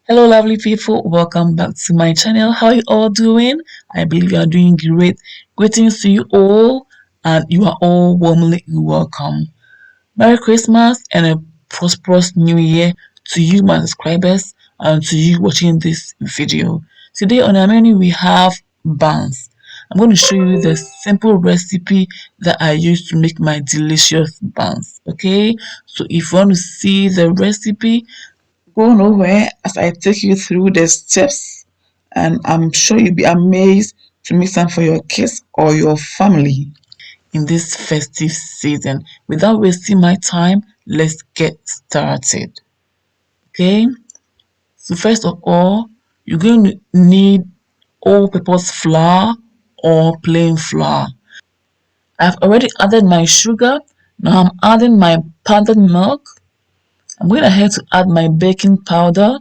Hello lovely people, welcome back to my channel. How are you all doing? I believe you are doing great. Greetings to you all, and you are all warmly welcome. Merry Christmas and a prosperous new year to you my subscribers and to you watching this video. Today on our menu we have buns. I'm going to show you the simple recipe that I use to make my delicious buns. Okay, so if you want to see the recipe, go nowhere as I take you through the steps, and I'm sure you'll be amazed to make some for your kids or your family in this festive season. Without wasting my time, let's get started. Okay, so first of all, you're going to need all-purpose flour or plain flour. I've already added my sugar. Now I'm adding my powdered milk. I'm going ahead to add my baking powder.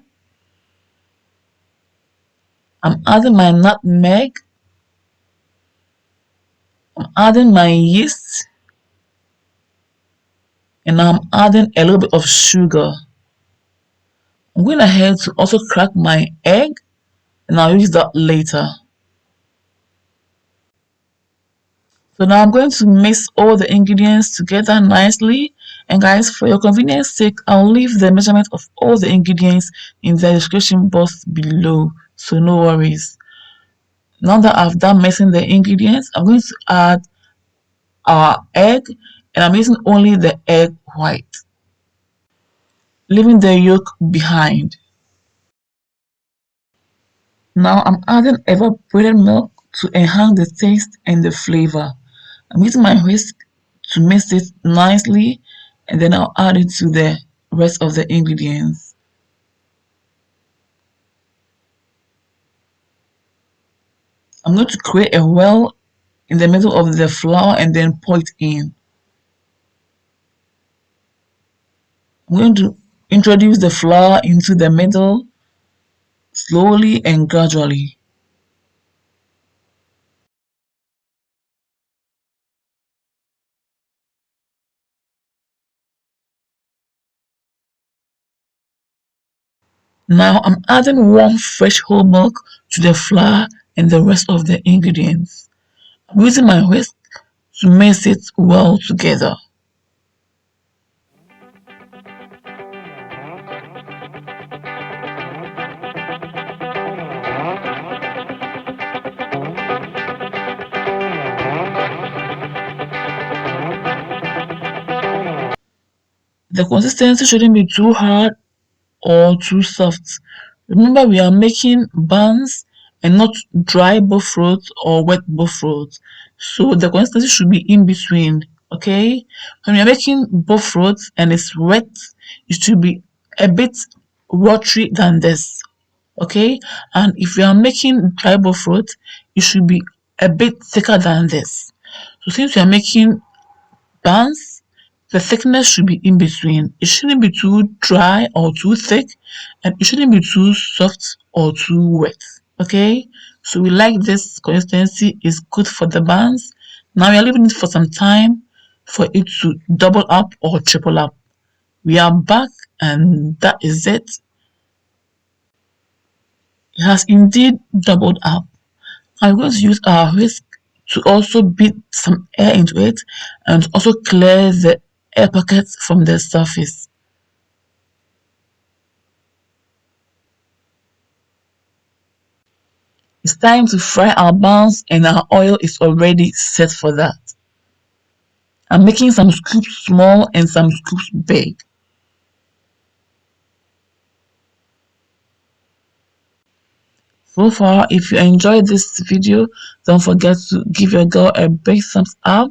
I'm adding my nutmeg. I'm adding my yeast, and I'm adding a little bit of sugar. I'm going ahead to also crack my egg, and I'll use that later. So now I'm going to mix all the ingredients together nicely. And guys, for your convenience sake, I'll leave the measurement of all the ingredients in the description box below, so no worries. Now that I've done mixing the ingredients, I'm going to add our egg, and I'm using only the egg white, leaving the yolk behind. Now I'm adding evaporated milk to enhance the taste and the flavor. I'm using my whisk to mix it nicely, and then I'll add it to the rest of the ingredients. I'm going to create a well in the middle of the flour and then pour it in. I'm going to introduce the flour into the middle slowly and gradually. Now I'm adding warm fresh whole milk to the flour and the rest of the ingredients. I'm using my whisk to mix it well together. The consistency shouldn't be too hard or too soft. Remember, we are making buns and not dry buffaloes or wet buffaloes. So the consistency should be in between. Okay? When you're making buffaloes and it's wet, it should be a bit watery than this. Okay? And if you are making dry buffaloes, it should be a bit thicker than this. So since we are making buns, the thickness should be in between. It shouldn't be too dry or too thick, and it shouldn't be too soft or too wet. Okay, so we like this consistency, is good for the buns. Now we are leaving it for some time for it to double up or triple up. We are back, and that is it. It has indeed doubled up. I'm going to use our whisk to also beat some air into it and also clear the air pockets from the surface. It's time to fry our buns, and our oil is already set for that. I'm making some scoops small and some scoops big. So far, if you enjoyed this video, don't forget to give your girl a big thumbs up.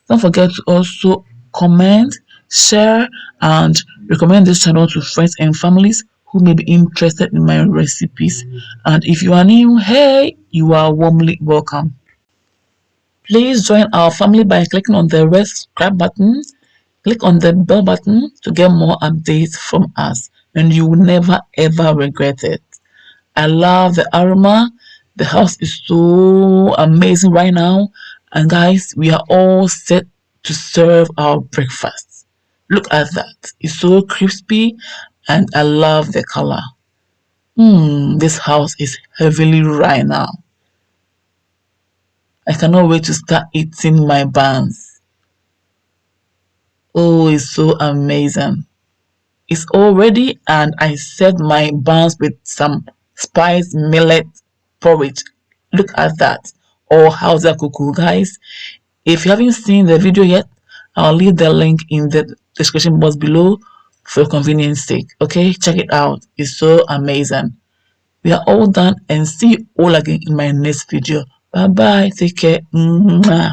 Don't forget to also comment, share, and recommend this channel to friends and families who may be interested in my recipes. And if you are new, hey, you are warmly welcome. Please join our family by clicking on the red subscribe button. Click on the bell button to get more updates from us, and you will never ever regret it. I love the aroma. The house is so amazing right now. And guys, we are all set to serve our breakfast. Look at that. It's so crispy, and I love the color. This house is heavily right now. I cannot wait to start eating my buns. Oh, it's so amazing. It's all ready, and I served my buns with some spiced millet porridge. Look at that. Or Hausa kuku, guys. If you haven't seen the video yet, I'll leave the link in the description box below for convenience sake. Okay, check it out. It's so amazing. We are all done, and see you all again in my next video. Bye bye. Take care. Mwah.